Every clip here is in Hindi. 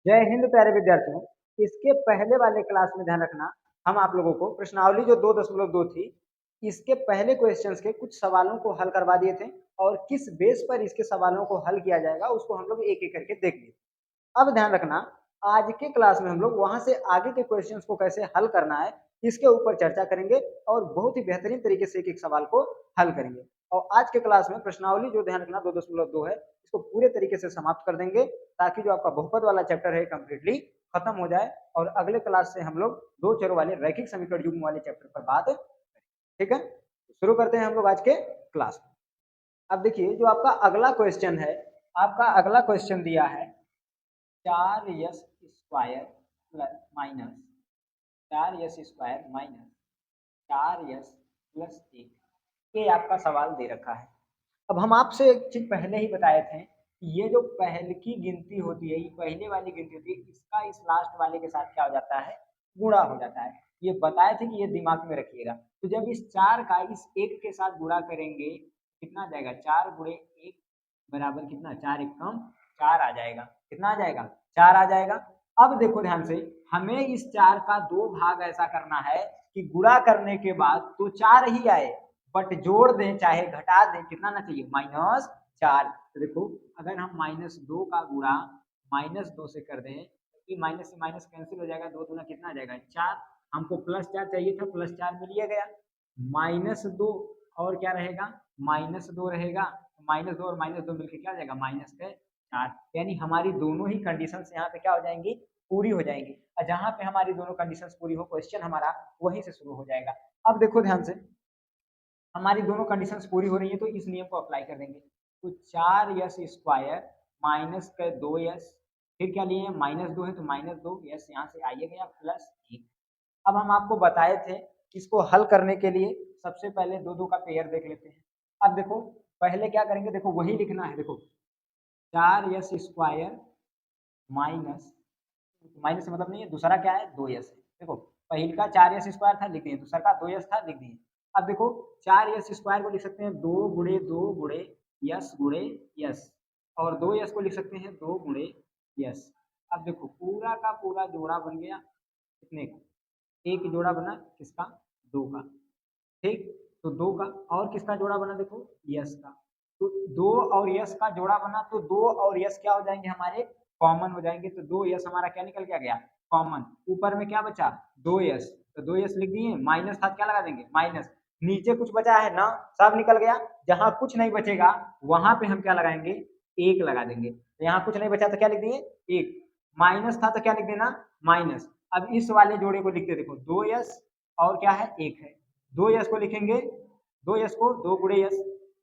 जय हिंद प्यारे विद्यार्थियों। इसके पहले वाले क्लास में ध्यान रखना, हम आप लोगों को प्रश्नावली जो 2.2 थी, इसके पहले क्वेश्चंस के कुछ सवालों को हल करवा दिए थे और किस बेस पर इसके सवालों को हल किया जाएगा उसको हम लोग एक एक करके देख लिए। अब ध्यान रखना, आज के क्लास में हम लोग वहां से आगे के क्वेश्चंस को कैसे हल करना है इसके ऊपर चर्चा करेंगे और बहुत ही बेहतरीन तरीके से एक एक सवाल को हल करेंगे। और आज के क्लास में प्रश्नावली जो ध्यान रखना 2.2 है, इसको पूरे तरीके से समाप्त कर देंगे ताकि जो आपका बहुपद वाला चैप्टर है कंप्लीटली खत्म हो जाए और अगले क्लास से हम लोग दो चरों वाले रैखिक समीकरण युग्म वाले चैप्टर पर बात करें। ठीक है, तो शुरू करते हैं हम लोग आज के क्लास। अब देखिए, जो आपका अगला क्वेश्चन है, आपका अगला क्वेश्चन दिया है 4s² माइनस 4s² - 4s+1, ये आपका सवाल दे रखा है। अब हम आपसे एक चीज पहले ही बताए थे कि ये जो पहले की गिनती होती है, ये पहले वाली गिनती होती है, इसका इस लास्ट वाले के साथ क्या हो जाता है, गुणा हो जाता है। ये बताए थे कि ये दिमाग में रखिएगा। तो जब इस 4 का इस 1 के साथ गुणा करेंगे कितना आ जाएगा, 4 गुणे 1 बराबर कितना, 4 1 कम 4 आ जाएगा। कितना आ जाएगा, 4 आ जाएगा। अब देखो ध्यान से, हमें इस 4 का 2 भाग ऐसा करना है कि गुणा करने के बाद तो 4 ही आए, बट जोड़ दें चाहे घटा दें, कितना ना चाहिए, -4। तो देखो, अगर हम -2 का गुणा -2 से कर दें, कि माइनस से माइनस कैंसिल हो जाएगा, 2 दूना कितना आ जाएगा, 4। हमको +4 चाहिए था, +4 मिल गया। -2 और क्या रहेगा, -2 रहेगा। -2 और -2 मिलकर क्या हो जाएगा, -4। यानी हमारी दोनों ही कंडीशन यहाँ पे क्या हो जाएंगी, पूरी हो जाएंगी। और जहाँ पे हमारी दोनों कंडीशन पूरी हो, क्वेश्चन हमारा वहीं से शुरू हो जाएगा। अब देखो ध्यान से, हमारी दोनों कंडीशंस पूरी हो रही है तो इस नियम को अप्लाई कर देंगे। तो 4s² माइनस का 2s, फिर क्या लिए, -2 है तो -2, यस यहाँ से आइए गया, +1। अब हम आपको बताए थे इसको हल करने के लिए सबसे पहले दो दो का पेयर देख लेते हैं। अब देखो, पहले क्या करेंगे, देखो वही लिखना है। देखो 4s² माइनस, माइनस से मतलब नहीं है, दूसरा क्या है, 2s है। देखो पहले का 4s² था, लिख दिए, दूसरा का 2s था, लिख दिए। अब देखो 4s² को लिख सकते हैं 2 गुणे 2 गुणे यस गुणे यस, और 2s को लिख सकते हैं 2 गुणे यस। अब देखो पूरा का पूरा जोड़ा बन गया कितने का, एक जोड़ा बना किसका, 2 का। ठीक, तो 2 का, और किसका जोड़ा बना, देखो यस का। तो 2 और यस का जोड़ा बना, तो 2 और यस क्या हो जाएंगे, हमारे कॉमन हो जाएंगे। तो 2 यस हमारा क्या निकल के आ गया, कॉमन। ऊपर में क्या बचा, 2 यस, तो 2 यस लिख दिए, माइनस था क्या लगा देंगे, माइनस। नीचे कुछ बचा है ना, सब निकल गया। जहां कुछ नहीं बचेगा वहां पे हम क्या लगाएंगे, 1 लगा देंगे। तो यहाँ कुछ नहीं बचा तो क्या लिख दिए, 1। माइनस था तो क्या लिख देना, माइनस। अब इस वाले जोड़े को लिखते, देखो 2 यस और क्या है, 1 है। 2 यस को लिखेंगे, 2 यस को 2 गुणे यस,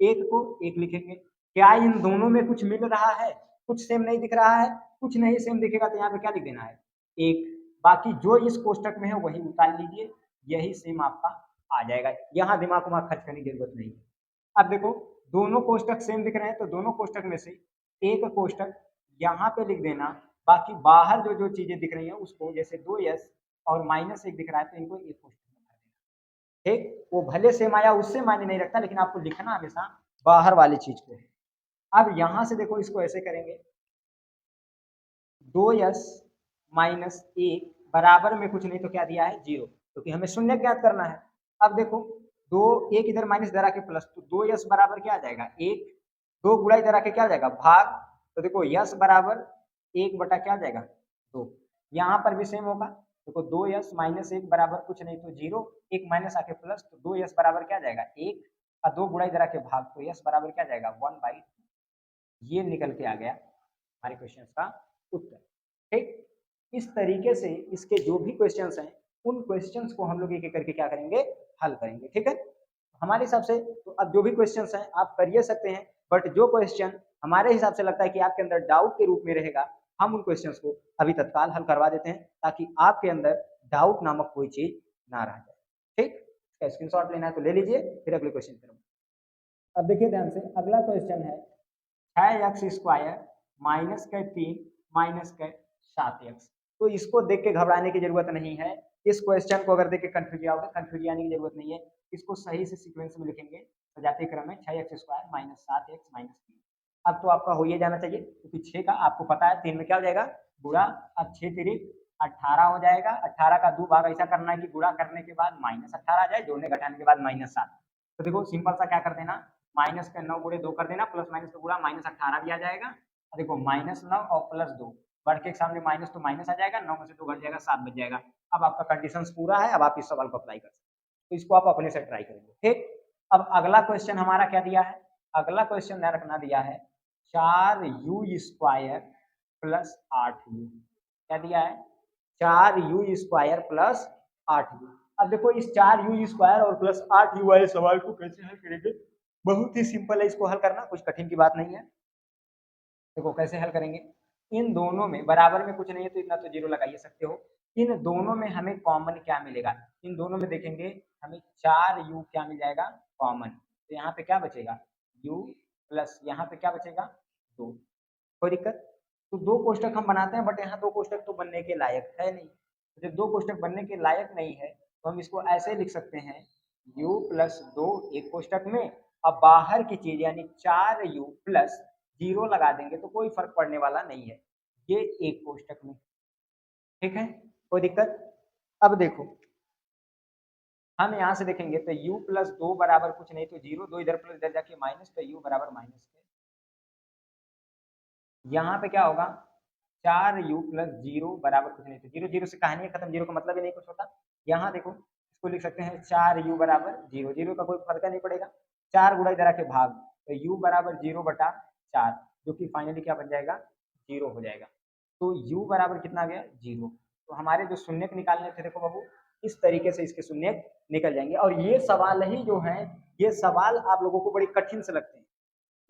1 को 1 लिखेंगे। क्या इन दोनों में कुछ मिल रहा है, कुछ सेम नहीं दिख रहा है, कुछ नहीं सेम दिखेगा तो यहाँ पे क्या लिख देना है, 1। बाकी जो इस कोष्टक में है वही उतार लीजिए, यही सेम आपका आ जाएगा। यहाँ दिमाग उमाग खर्च करने की जरूरत नहीं है। अब देखो दोनों कोष्टक सेम दिख रहे हैं, तो दोनों कोष्टक में से एक कोष्टक यहाँ पे लिख देना, बाकी बाहर जो जो चीजें दिख रही हैं उसको, जैसे 2 यस और -1 दिख रहा है तो इनको एक कोष्टक में भर देना। ठीक, वो भले सेम आया उससे मायने नहीं रखता, लेकिन आपको लिखना हमेशा बाहर वाली चीज को है। अब यहां से देखो इसको ऐसे करेंगे, 2s - 1 बराबर में कुछ नहीं तो क्या दिया है, 0, क्योंकि हमें शून्य ज्ञात करना है। अब देखो 2 1 इधर माइनस इधर आके प्लस, तो 2s बराबर क्या आ जाएगा, 1। 2 गुणा इधर आके क्या आ जाएगा, भाग। तो देखो यस बराबर 1 बटा क्या आ जाएगा, 2। यहाँ पर भी सेम होगा। देखो 2s - 1 बराबर कुछ नहीं तो 0, 1 माइनस आके प्लस, तो 2s बराबर क्या आ जाएगा, 1। और 2 गुणा इधर आके भाग, तो यस बराबर क्या आ जाएगा, 1/2। ये निकल के आ गया हमारे क्वेश्चन का उत्तर। ठीक, इस तरीके से इसके जो भी क्वेश्चंस हैं उन क्वेश्चंस को हम लोग एक एक करके क्या करेंगे, हल करेंगे। ठीक है, हमारे हिसाब से तो अब जो भी क्वेश्चंस हैं आप करिए सकते हैं, बट जो क्वेश्चन हमारे हिसाब से लगता है कि आपके अंदर डाउट के रूप में रहेगा, हम उन क्वेश्चंस को अभी तत्काल हल करवा देते हैं ताकि आपके अंदर डाउट नामक कोई चीज ना रह जाए। ठीक, इसका स्क्रीनशॉट लेना है तो ले लीजिए, फिर अगले क्वेश्चन करूँगा। अब देखिए ध्यान से, अगला क्वेश्चन है 6x² -3 -7x। तो इसको देख के घबराने की जरूरत नहीं है। इस क्वेश्चन को अगर देख के कंफ्यूज आने की जरूरत नहीं है। इसको सही से सीक्वेंस में लिखेंगे सजाते क्रम में, 6x² -7x -3। अब तो आपका हो ही जाना चाहिए, क्योंकि 6 का आपको पता है 3 में क्या हो जाएगा, गुणा, अब 6 तिरिक 18 हो जाएगा। 18 का 2 भाग ऐसा करना है कि गुणा करने के बाद -18 आ जाए, जोड़ने घटाने के बाद -7। तो देखो सिंपल सा क्या कर देना, माइनस का 9 गुणे 2 कर देना, प्लस माइनस का गुणा -18 भी आ जाएगा। और देखो -9 और +2 बढ़ के सामने माइनस तो माइनस आ जाएगा, 9 में से 2 घट जाएगा, 7 बच जाएगा। अब आपका कंडीशन पूरा है। अब आप इस सवाल को अप्लाई कर सकते हैं, तो इसको आप अपने से ट्राई करेंगे। ठीक, अब अगला क्वेश्चन हमारा क्या दिया है, अगला क्वेश्चन ध्यान रखना दिया है 4u² प्लस 8u। क्या दिया है, 4u² प्लस 8u। अब देखो इस 4u² और प्लस 8u वाले सवाल को कैसे हल करेंगे, बहुत ही सिंपल है इसको हल करना, कुछ कठिन की बात नहीं है। देखो कैसे हल करेंगे, इन दोनों में बराबर में कुछ नहीं है तो इतना तो जीरो लगा ही सकते हो। इन दोनों में हमें कॉमन क्या मिलेगा, इन दोनों में देखेंगे हमें 4u क्या मिल जाएगा कॉमन, तो यहाँ पे क्या बचेगा u प्लस यहाँ पे क्या बचेगा 2। कोई दिक्कत, तो 2 कोष्टक हम बनाते हैं, बट यहाँ 2 कोष्टक तो बनने के लायक है नहीं। तो जब 2 कोष्टक बनने के लायक नहीं है तो हम इसको ऐसे लिख सकते हैं u प्लस 2 एक कोष्टक में, अब बाहर की चीज यानी 4u प्लस 0 लगा देंगे तो कोई फर्क पड़ने वाला नहीं है, ये एक कोष्टक में। ठीक है, कोई दिक्कत। अब देखो हम यहाँ से देखेंगे तो u प्लस 2 बराबर कुछ नहीं तो 0, 2 इधर प्लस इधर जाके माइनस, तो u बराबर माइनस के, यहाँ पे क्या होगा 4u प्लस 0 बराबर कुछ नहीं, तो 0 0 से कहानी खत्म, 0 का मतलब ही नहीं कुछ होता। यहाँ देखो इसको लिख सकते हैं 4u बराबर 0, 0 का कोई फर्क नहीं पड़ेगा, 4 गुणा इधर आके भाग, तो u बराबर 0/4, जो कि फाइनली क्या बन जाएगा 0 हो जाएगा। तो u बराबर कितना आ गया 0। तो हमारे जो शून्यक निकालने थे देखो बाबू, इस तरीके से इसके शून्यक निकल जाएंगे। और ये सवाल ही जो है, ये सवाल आप लोगों को बड़ी कठिन से लगते हैं,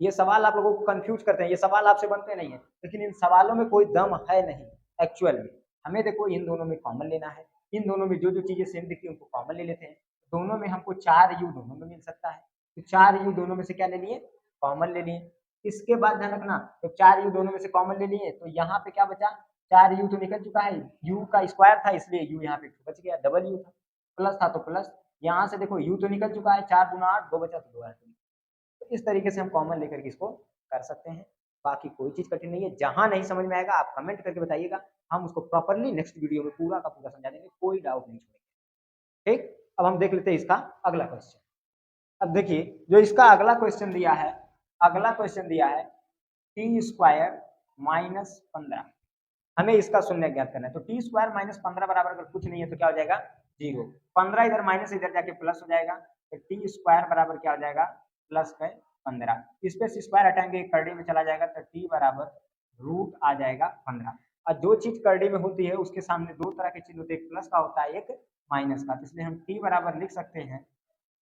ये सवाल आप लोगों को कंफ्यूज करते हैं, ये सवाल आपसे बनते नहीं है, लेकिन इन सवालों में कोई दम है नहीं एक्चुअल में। हमें देखो इन दोनों में कॉमन लेना है, इन दोनों में जो जो चीजें सेम दिखती है उनको कॉमन ले लेते हैं। दोनों में हमको 4u दोनों में मिल सकता है, तो 4u दोनों में से क्या ले लिए कॉमन ले लिए। इसके बाद ध्यान रखना, तो 4u दोनों में से कॉमन ले लिए तो यहाँ पे क्या बचा, 4u तो निकल चुका है, u का स्क्वायर था इसलिए u यहाँ पे बच गया, डबल u था, प्लस था तो प्लस, यहाँ से देखो u तो निकल चुका है, 4 गुना 8 2 बचा तो 2 है। तो इस तरीके से हम कॉमन लेकर के इसको कर सकते हैं। बाकी कोई चीज कठिन नहीं है, जहां नहीं समझ में आएगा आप कमेंट करके बताइएगा, हम उसको प्रॉपरली नेक्स्ट वीडियो में पूरा का पूरा समझा देंगे, कोई डाउट नहीं छोड़ेंगे। ठीक, अब हम देख लेते हैं इसका अगला क्वेश्चन। अब देखिए जो इसका अगला क्वेश्चन दिया है, अगला क्वेश्चन दिया है t² माइनस 15, हमें इसका शून्य ज्ञात करना है। तो t² माइनस 15 बराबर अगर कुछ नहीं है तो क्या हो जाएगा 0, 15 इधर माइनस इधर जाके प्लस हो जाएगा, तो t² बराबर क्या हो जाएगा प्लस है 15, इस पे स्क्वायर हटाएंगे करड़ी में चला जाएगा, तो t बराबर रूट आ जाएगा 15। और जो चीज करड़ी में होती है उसके सामने दो तरह के चिन्ह होते हैं, एक प्लस का होता है एक माइनस का, तो इसलिए हम t बराबर लिख सकते हैं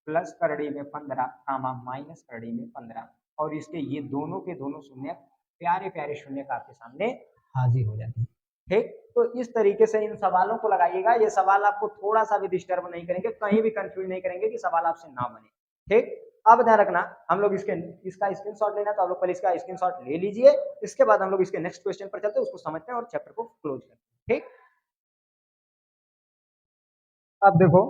प्लस करड़ी में 15 कामा माइनस करड़ी में 15, और इसके ये दोनों के दोनों शून्य प्यारे प्यारे शून्य आपके सामने हाजिर हो जाते हैं। ठीक, तो इस तरीके से इन सवालों को लगाइएगा, ये सवाल आपको थोड़ा सा भी डिस्टर्ब नहीं करेंगे, कहीं भी कंफ्यूज नहीं करेंगे कि सवाल आपसे ना बने। ठीक, अब ध्यान रखना, हम लोग इसका स्क्रीनशॉट लेना, तो आप लोग पहले इसका स्क्रीनशॉट ले लीजिए, इसके बाद हम लोग इसके नेक्स्ट क्वेश्चन पर चलते हैं, उसको समझते हैं और चैप्टर को क्लोज करते हैं। ठीक, अब देखो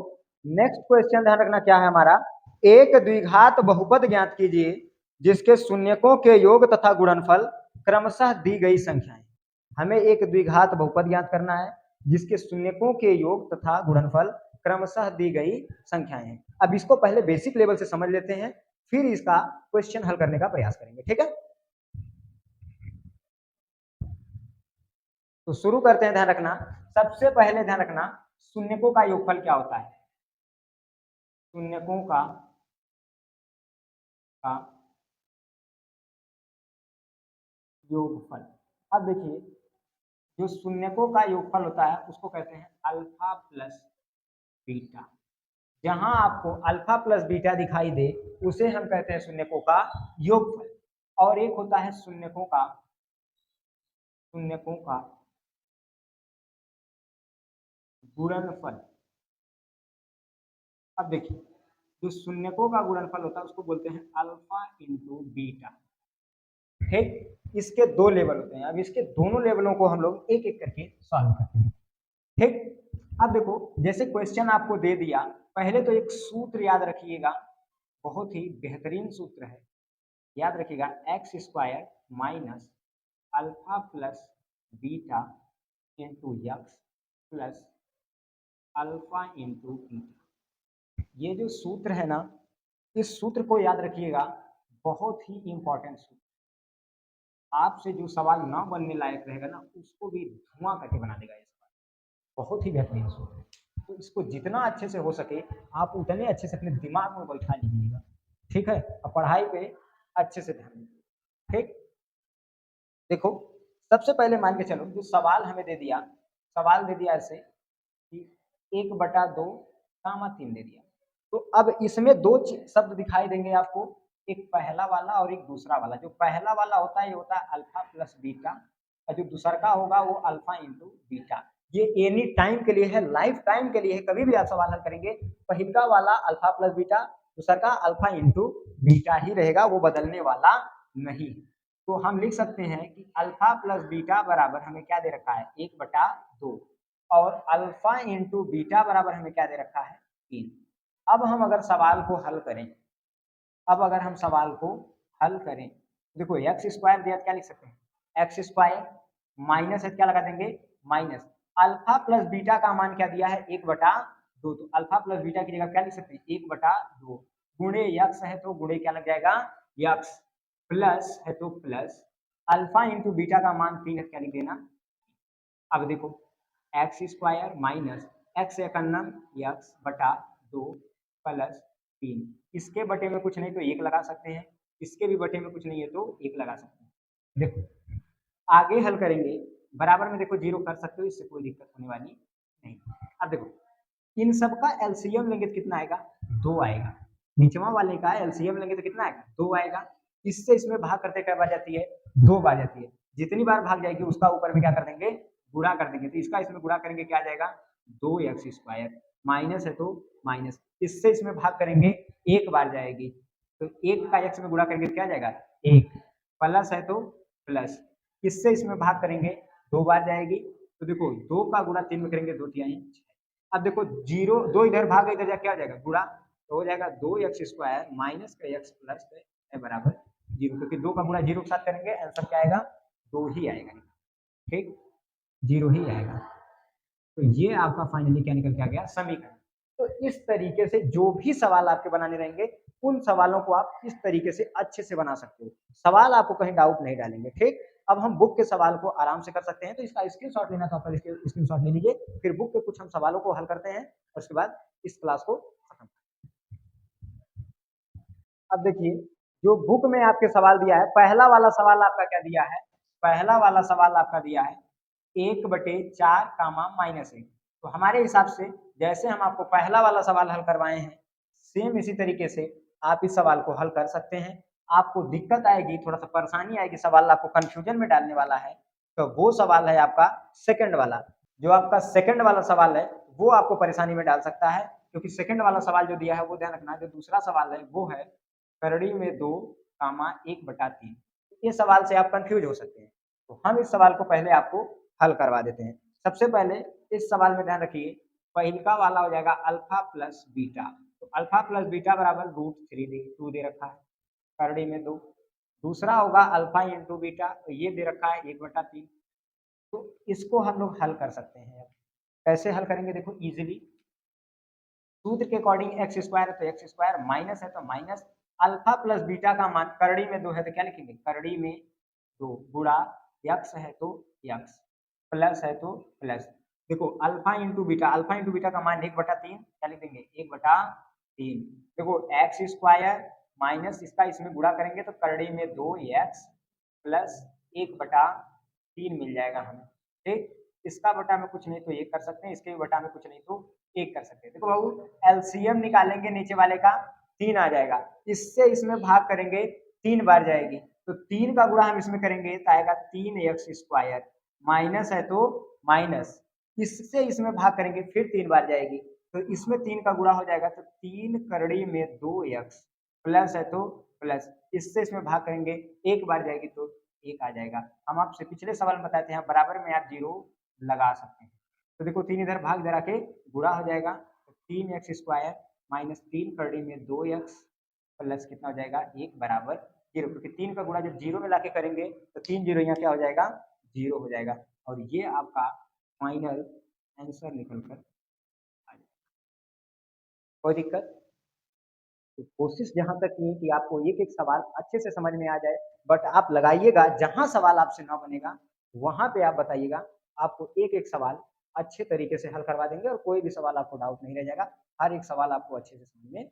नेक्स्ट क्वेश्चन ध्यान रखना क्या है हमारा, एक द्विघात बहुपद ज्ञात कीजिए जिसके शून्यकों के योग तथा गुणनफल क्रमशः दी गई संख्याएं। हमें एक द्विघात बहुपद ज्ञात करना है जिसके शून्यकों के योग तथा गुणनफल क्रमशः दी गई संख्याएं हैं। अब इसको पहले बेसिक लेवल से समझ लेते हैं, फिर इसका क्वेश्चन हल करने का प्रयास करेंगे। ठीक है, तो शुरू करते हैं। ध्यान रखना, सबसे पहले ध्यान रखना शून्यकों का योगफल क्या होता है, शून्यकों का योगफल। अब देखिए जो शून्यकों का योगफल होता है उसको कहते हैं अल्फा प्लस बीटा। जहां आपको अल्फा प्लस बीटा दिखाई दे उसे हम कहते हैं शून्यकों का योगफल। और एक होता है शून्यकों का गुणनफल। अब देखिए जो शून्यकों का गुणनफल होता है उसको बोलते हैं अल्फा इंटू बीटा। ठीक, इसके दो लेवल होते हैं, अब इसके दोनों लेवलों को हम लोग एक एक करके सॉल्व करते हैं। ठीक, अब देखो जैसे क्वेश्चन आपको दे दिया, पहले तो एक सूत्र याद रखिएगा, बहुत ही बेहतरीन सूत्र है, याद रखिएगा x² minus alpha plus beta into x plus alpha into beta. ये जो सूत्र है ना, इस सूत्र को याद रखिएगा, बहुत ही इंपॉर्टेंट सूत्र। आपसे जो सवाल ना बनने लायक रहेगा ना, उसको भी धुआं करके बना देगा ये सवाल। बहुत ही बेहतरीन सूत्र है, तो इसको जितना अच्छे से हो सके आप उतने अच्छे से अपने दिमाग में बैठा लीजिएगा, ठीक है। और पढ़ाई पे अच्छे से ध्यान दीजिए, ठीक। देखो, सबसे पहले मान के चलो, जो सवाल हमें दे दिया, सवाल दे दिया ऐसे कि 1/2 3 दे दिया। तो अब इसमें दो शब्द दिखाई देंगे आपको, एक पहला वाला और एक दूसरा वाला। जो पहला वाला होता है ये होता है अल्फा प्लस बीटा, और जो दूसरा का होगा वो अल्फा इंटू बीटा। ये एनी टाइम के लिए है, लाइफ टाइम के लिए है। कभी भी आप सवाल हल करेंगे, पहला वाला अल्फा प्लस बीटा, दूसरा का अल्फा इंटू बीटा ही रहेगा, वो बदलने वाला नहीं। तो हम लिख सकते हैं कि अल्फा प्लस बीटा बराबर हमें क्या दे रखा है, 1/2, और अल्फा इंटू बीटा बराबर हमें क्या दे रखा है, 3। अब हम अगर सवाल को हल करें, अब अगर हम सवाल को हल करें, देखो एक्स स्क्वायर दिया तो क्या लिख सकते हैं, एक्स स्क्वायर माइनस है, क्या लगा देंगे, माइनस अल्फा प्लस बीटा का मान क्या दिया है, 1/2। तो अल्फा प्लस बीटा की जगह क्या लिख सकते हैं, 1/2 गुणे यक्स है तो गुणे क्या लग जाएगा, यक्स, प्लस है तो प्लस अल्फा इंटू बीटा का मान 3 है, क्या लिख देना। अब देखो, एक्स स्क्वायर माइनस एक्स एकन्नम यक्स बटा 2 प्लस 3, इसके बटे में कुछ नहीं तो 1 लगा सकते हैं, इसके भी बटे में कुछ नहीं है तो 1 लगा सकते हैं। देखो आगे हल करेंगे, बराबर में देखो 0 कर सकते हो, इससे कोई दिक्कत होने वाली नहीं। अब देखो इन सब का एलसीएम लेंगे तो कितना आएगा, 2 आएगा। नीचवा वाले का एलसीएम लेंगे तो कितना आएगा, 2 आएगा। इससे इसमें भाग करते क्या बार जाती है, 2 बार जाती है। जितनी बार भाग जाएगी उसका ऊपर में क्या कर देंगे, गुणा कर देंगे। तो इसका इसमें गुणा करेंगे, क्या आ जाएगा, 2x², माइनस है तो माइनस, इससे इसमें भाग करेंगे 1 बार जाएगी, तो 1 का x में गुणा करेंगे तो क्या आ जाएगा, 1, प्लस है तो प्लस, इससे इसमें भाग करेंगे 2 बार जाएगी। तो देखो 2 का गुणा 3 में करेंगे, 2 तिहाई। अब देखो 0, 2 इधर भाग इधर जा, क्या हो जाएगा, गुणा, तो हो जाएगा 2x² माइनस का x प्लस है बराबर 0, क्योंकि 2 का गुणा 0 के साथ करेंगे, आंसर क्या आएगा, 2 ही आएगा, ठीक, 0 ही आएगा। तो ये आपका फाइनली क्या निकल के आ गया, समीकरण। तो इस तरीके से जो भी सवाल आपके बनाने रहेंगे, उन सवालों को आप इस तरीके से अच्छे से बना सकते हो, सवाल आपको कहीं डाउट नहीं डालेंगे, ठीक। अब हम बुक के सवाल को आराम से कर सकते हैं, तो इसका स्क्रीनशॉट लेना तो आप स्क्रीनशॉट ले लीजिए, फिर बुक के कुछ हम सवालों को हल करते हैं और उसके बाद इस क्लास को खत्म। अब देखिए, जो बुक में आपके सवाल दिया है, पहला वाला सवाल आपका क्या दिया है, पहला वाला सवाल आपका दिया है 1/4 -1। तो हमारे हिसाब से जैसे हम आपको पहला वाला सवाल हल करवाए हैं, सेम इसी तरीके से आप इस सवाल को हल कर सकते हैं। आपको दिक्कत आएगी, थोड़ा सा परेशानी आएगी, सवाल आपको कंफ्यूजन में डालने वाला है, तो वो सवाल है आपका सेकंड वाला। जो आपका सेकंड वाला सवाल है वो आपको परेशानी में डाल सकता है, क्योंकि सेकंड वाला सवाल जो दिया है वो ध्यान रखना, जो दूसरा सवाल है वो है करड़ी में 2, 1/3। ये सवाल से आप कंफ्यूज हो सकते हैं, तो हम इस सवाल को पहले आपको हल करवा देते हैं। सबसे पहले इस सवाल में ध्यान रखिए, पहलका वाला हो जाएगा अल्फा प्लस बीटा, तो अल्फा प्लस बीटा बराबर √3 दे रखा है, करड़ी में 2। दूसरा होगा अल्फा इंटू बीटा, तो ये दे रखा है 1/3। तो इसको हम लोग हल कर सकते हैं। कैसे हल करेंगे, देखो इजीली, सूत्र के अकॉर्डिंग एक्स स्क्वायर है तो एक्स स्क्वायर, माइनस है तो माइनस, अल्फा प्लस बीटा का मान करड़ी में 2 है तो क्या लिखेंगे, करड़ी में 2 गुणा यक्स है तो यक्स, प्लस है तो प्लस। देखो alpha into beta, alpha into beta का मान 1/3, क्या लिख देंगे, 1/3। देखो एक्स स्क्वायर माइनस इसका इसमें गुणा करेंगे तो करड़ी में 2x प्लस 1/3 मिल जाएगा हमें, ठीक। इसका बटा में कुछ नहीं तो 1 कर सकते हैं, इसके भी बटा में कुछ नहीं तो 1 कर सकते हैं। देखो बाबू, एलसीएम निकालेंगे नीचे वाले का, 3 आ जाएगा, इससे इसमें भाग करेंगे 3 बार जाएगी, तो 3 का गुणा हम इसमें करेंगे तो आएगा 3x², माइनस है तो माइनस, इससे इसमें भाग करेंगे फिर 3 बार जाएगी, तो इसमें 3 का गुणा हो जाएगा तो 3 करड़ी में 2x, प्लस है तो प्लस, इससे इसमें भाग करेंगे 1 बार जाएगी तो 1 आ जाएगा। हम आपसे पिछले सवाल में बताए थे, यहाँ बराबर में आप 0 लगा सकते हैं। तो देखो 3 इधर भाग इधर आके गुणा हो जाएगा, तो 3x² माइनस 3 करड़ी में 2x प्लस कितना हो जाएगा, 1 बराबर 0, क्योंकि 3 का गुणा जब 0 में लाके करेंगे तो 3 0 यहाँ क्या हो जाएगा, 0 हो जाएगा। और ये आपका फाइनल आंसर निकल कर आ जाए। कोई दिक्कत? तो कोशिश जहाँ तक की है कि आपको एक-एक सवाल अच्छे से समझ में आ जाए, बट आप लगाइएगा जहाँ सवाल आपसे ना बनेगा, वहाँ पे आप बताइएगा, आपको एक-एक सवाल अच्छे तरीके से हल करवा देंगे और कोई भी सवाल आपको डाउट नहीं रह जाएगा, हर एक सवाल आपको अच्छे से समझ में आ जाएगा,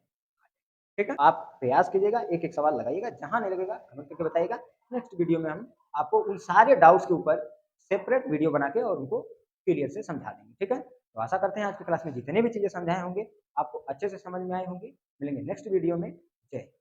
ठीक है? आप प्रयास कीजिएगा, एक-एक सवाल लगाइएगा, जहाँ नहीं लगेगा कमेंट करके बताइएगा, नेक्स्ट वीडियो में हम आपको उन सारे डाउट्स के ऊपर सेपरेट वीडियो बना के और उनको क्लियर से समझा देंगे, ठीक है? तो आशा करते हैं आज की क्लास में जितने भी चीज़ें समझाए होंगे, आपको अच्छे से समझ में आए होंगे। मिलेंगे नेक्स्ट वीडियो में। जय